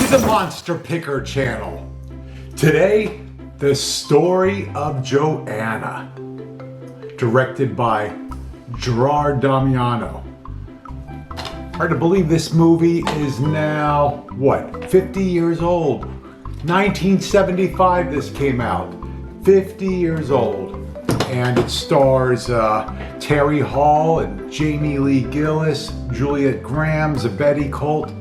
to the Monster Picker channel. Today, the story of Joanna, directed by Gerard Damiano. Hard to believe this movie is now, 50 years old. 1975 this came out, 50 years old. And it stars Terri Hall and Jamie Lee Gillis, Juliet Graham, Betty Colt.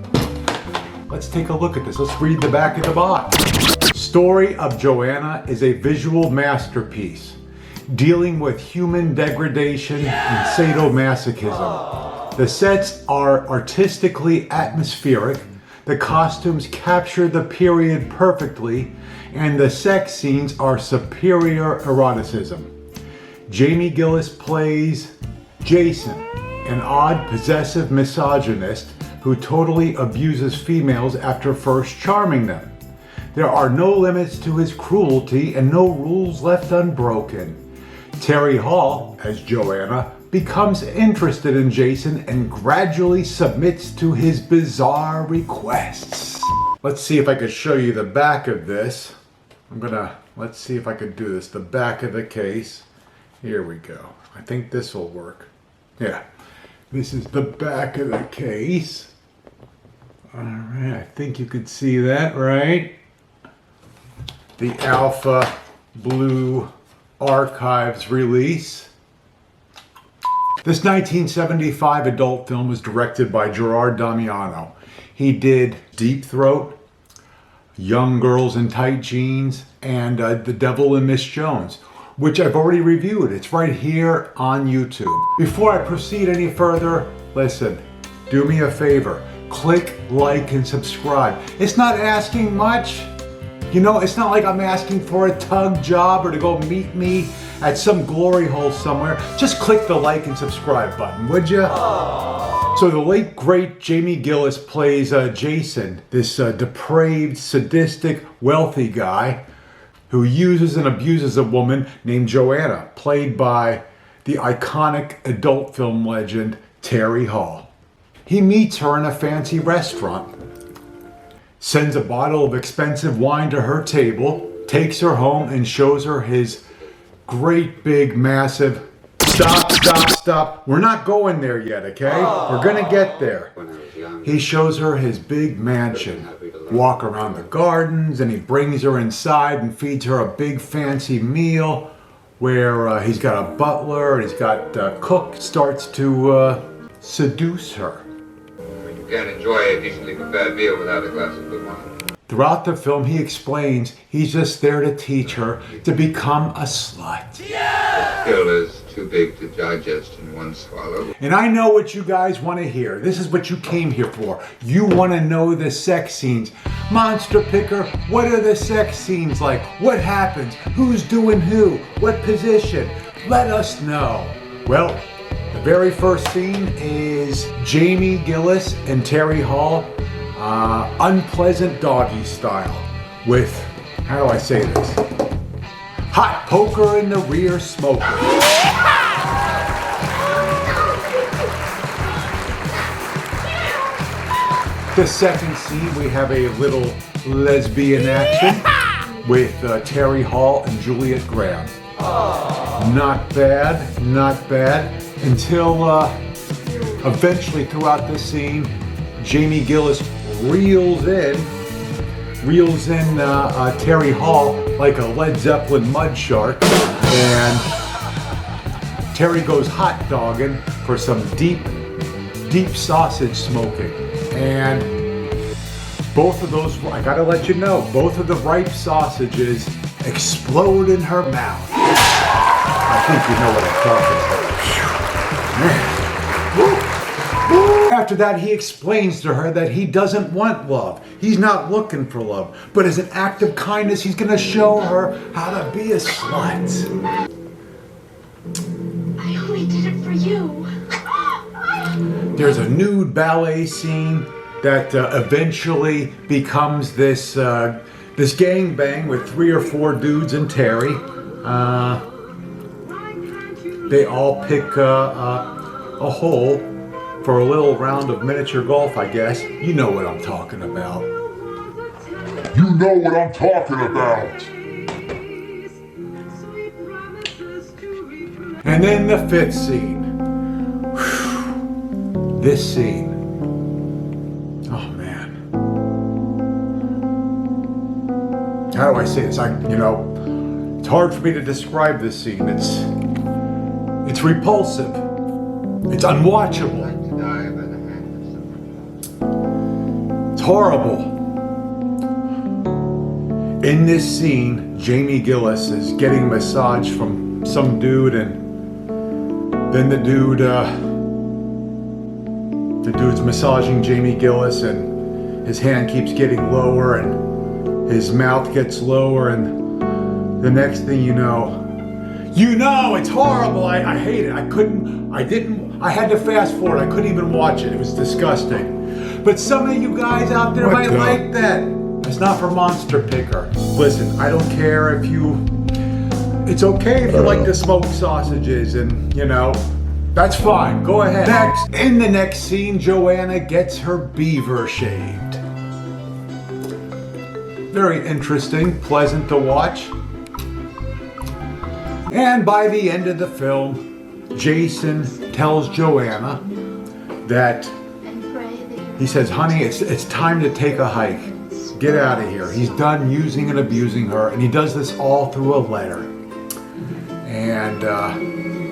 Let's take a look at this. Let's read the back of the box. Story of Joanna is a visual masterpiece dealing with human degradation and sadomasochism. The sets are artistically atmospheric, the costumes capture the period perfectly, and the sex scenes are superior eroticism. Jamie Gillis plays Jason, an odd, possessive misogynist who totally abuses females after first charming them. There are no limits to his cruelty and no rules left unbroken. Terri Hall, as Joanna, becomes interested in Jason and gradually submits to his bizarre requests. Let's see if I could show you the back of this. Let's see if I could do this. The back of the case. Here we go. I think this will work. Yeah, this is the back of the case. All right, I think you could see that, right? The Alpha Blue Archives release. This 1975 adult film was directed by Gerard Damiano. He did Deep Throat, Young Girls in Tight Jeans, and The Devil and Miss Jones, which I've already reviewed. It's right here on YouTube. Before I proceed any further, listen, do me a favor. Click like and subscribe. It's not asking much. You know, it's not like I'm asking for a tug job or to go meet me at some glory hole somewhere. Just click the like and subscribe button, would you? So the late great Jamie Gillis plays Jason, this depraved, sadistic, wealthy guy who uses and abuses a woman named Joanna, played by the iconic adult film legend Terri Hall. He meets her in a fancy restaurant, sends a bottle of expensive wine to her table, takes her home, and shows her his great big massive... Stop. We're not going there yet, okay? We're gonna get there. He shows her his big mansion, walk around the gardens, and he brings her inside and feeds her a big fancy meal where he's got a butler and he's got a cook, starts to seduce her. You can't enjoy a decently prepared meal without a glass of good wine. Throughout the film, he explains he's just there to teach her to become a slut. Yeah! The pill is too big to digest in one swallow. And I know what you guys want to hear. This is what you came here for. You want to know the sex scenes. Monster Picker, what are the sex scenes like? What happens? Who's doing who? What position? Let us know. Well, the very first scene is Jamie Gillis and Terri Hall, unpleasant doggy style with, how do I say this? Hot poker in the rear smoking. The second scene, we have a little lesbian action with Terri Hall and Juliet Graham. Not bad, until eventually throughout this scene, Jamie Gillis reels in Terri Hall like a Led Zeppelin mud shark, and Terri goes hot dogging for some deep sausage smoking. And both of those, I gotta let you know, both of the ripe sausages explode in her mouth. I think you know what I'm talking about. Man. After that, he explains to her that he doesn't want love. He's not looking for love. But as an act of kindness, he's gonna show her how to be a slut. I only did it for you. There's a nude ballet scene that eventually becomes this gangbang with 3 or 4 dudes and Terri. They all pick a hole for a little round of miniature golf, I guess. You know what I'm talking about. You know what I'm talking about. And then the fifth scene. This scene. Oh man. How do I say this? It's hard for me to describe this scene. It's repulsive. It's unwatchable. Like to die by the hand of someone. It's horrible. In this scene, Jamie Gillis is getting a massage from some dude, and then the dude's massaging Jamie Gillis, and his hand keeps getting lower, and his mouth gets lower, and the next thing you know, it's horrible. I hate it. I had to fast forward. I couldn't even watch it. It was disgusting. But some of you guys out there might like that. It's not for Monster Picker. Listen, I don't care if it's okay if you like to smoke sausages and, that's fine. Go ahead. Next, in the next scene, Joanna gets her beaver shaved. Very interesting, pleasant to watch. And by the end of the film, Jason tells Joanna that he says, honey, it's time to take a hike. Get out of here. He's done using and abusing her, and he does this all through a letter. And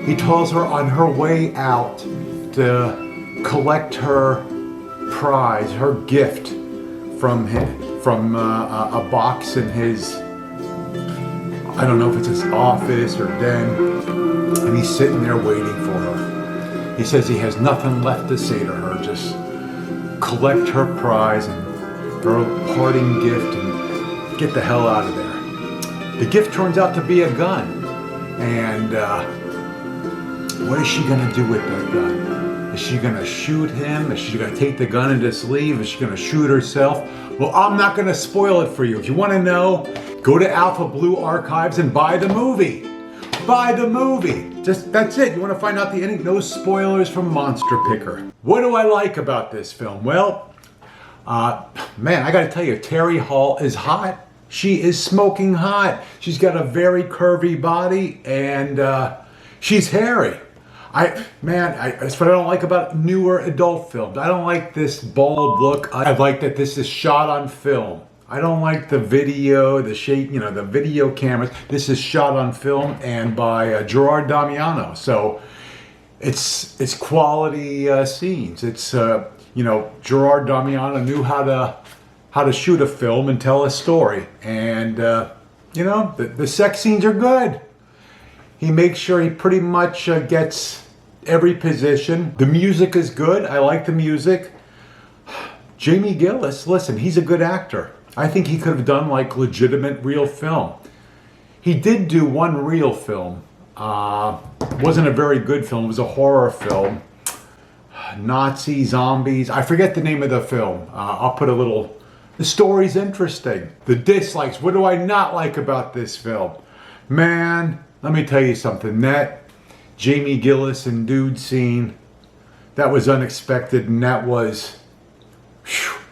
he tells her on her way out to collect her prize, her gift from a box in his, I don't know if it's his office or den, and he's sitting there waiting for her. He says he has nothing left to say to her, just collect her prize and her parting gift and get the hell out of there. The gift turns out to be a gun. And what is she gonna do with that gun? Is she gonna shoot him? Is she gonna take the gun and just leave? Is she gonna shoot herself? Well, I'm not gonna spoil it for you. If you wanna know, go to Alpha Blue Archives and buy the movie. Buy the movie. That's it. You wanna find out the ending? No spoilers from Monster Picker. What do I like about this film? Well, man, I gotta tell you, Terri Hall is hot. She is smoking hot. She's got a very curvy body, and she's hairy. That's what I don't like about newer adult films. I don't like this bald look. I like that this is shot on film. I don't like the video, the shape, the video cameras. This is shot on film and by Gerard Damiano. So it's quality scenes. It's Gerard Damiano knew how to shoot a film and tell a story, and the sex scenes are good. He makes sure he pretty much gets every position. The music is good. I like the music. Jamie Gillis, listen, he's a good actor. I think he could have done like legitimate real film. He did do one real film. Wasn't a very good film. It was a horror film. Nazi zombies. I forget the name of the film. I'll put a little. The story's interesting. The dislikes. What do I not like about this film? Man, let me tell you something. That Jamie Gillis and dude scene, that was unexpected, and that was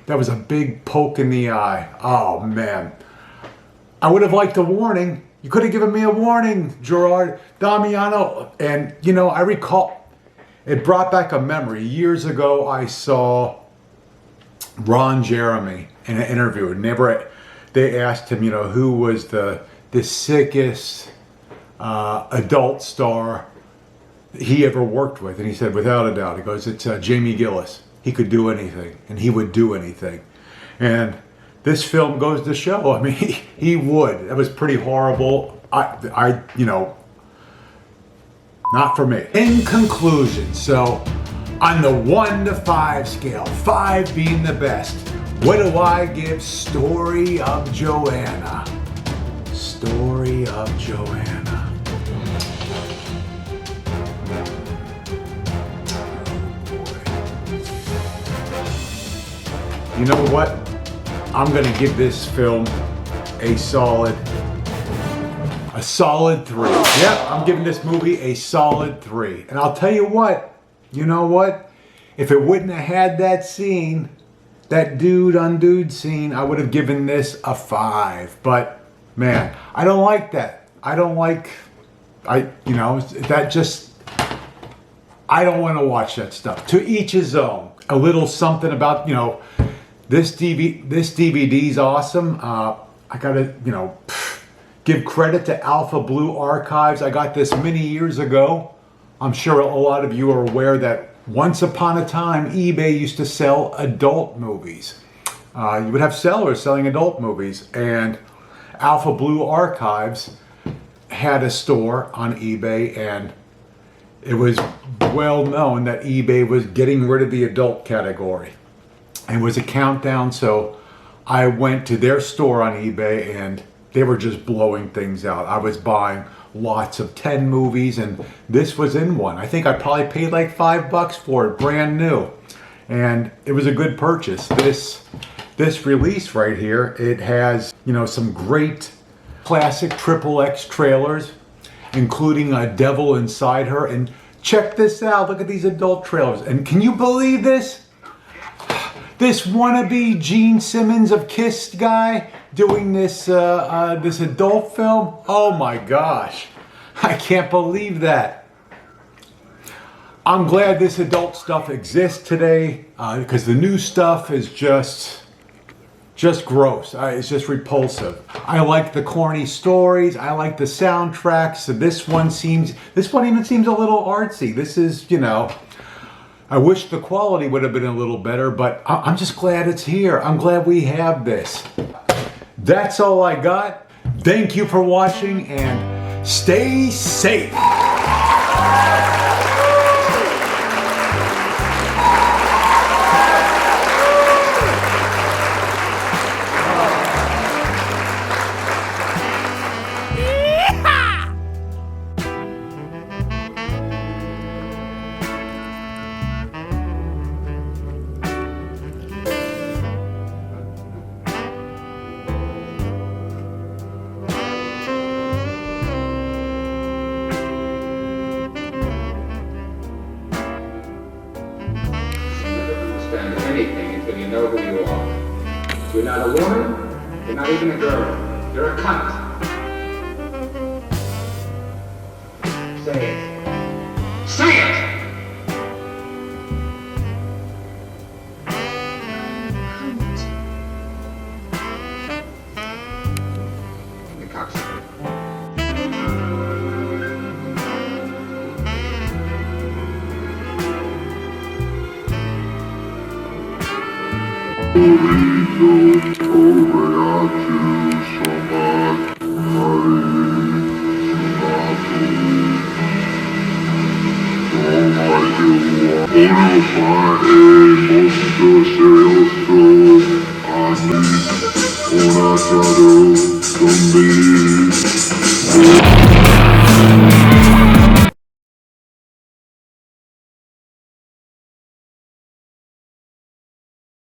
a big poke in the eye. Oh man. I would have liked a warning. You could have given me a warning, Gerard Damiano. And I recall, it brought back a memory. Years ago, I saw Ron Jeremy in an interview. They asked him, who was the sickest adult star he ever worked with, and he said, without a doubt, he goes, it's Jamie Gillis. He could do anything, and he would do anything. And this film goes to show. I mean, he would. That was pretty horrible. Not for me. In conclusion, so on the 1 to 5 scale, 5 being the best, what do I give Story of Joanna? Story of Joanna. You know what? I'm gonna give this film a solid 3. Yep, I'm giving this movie a solid 3. And I'll tell you what, if it wouldn't have had that scene, that dude on dude scene, I would have given this a 5. But man, I don't like that. I don't like, that just, I don't want to watch that stuff. To each his own. A little something about, this DVD's awesome. I gotta, give credit to Alpha Blue Archives. I got this many years ago. I'm sure a lot of you are aware that once upon a time, eBay used to sell adult movies. You would have sellers selling adult movies, and Alpha Blue Archives had a store on eBay, and it was well known that eBay was getting rid of the adult category. It was a countdown, so I went to their store on eBay, and they were just blowing things out. I was buying lots of 10 movies, and this was in one. I think I probably paid like $5 for it, brand new. And it was a good purchase. This release right here, it has, some great classic XXX trailers, including A Devil Inside Her. And check this out, look at these adult trailers. And can you believe this? This wannabe Gene Simmons of Kiss guy doing this this adult film. Oh my gosh, I can't believe that. I'm glad this adult stuff exists today because the new stuff is just gross. It's just repulsive. I like the corny stories. I like the soundtracks. So this one even seems a little artsy. This is, I wish the quality would have been a little better, but I'm just glad it's here. I'm glad we have this. That's all I got. Thank you for watching, and stay safe. Anything until you know who you are. You're not a woman, you're not even a girl, you're a cunt. Say it. Say it! The cocksucker. Monster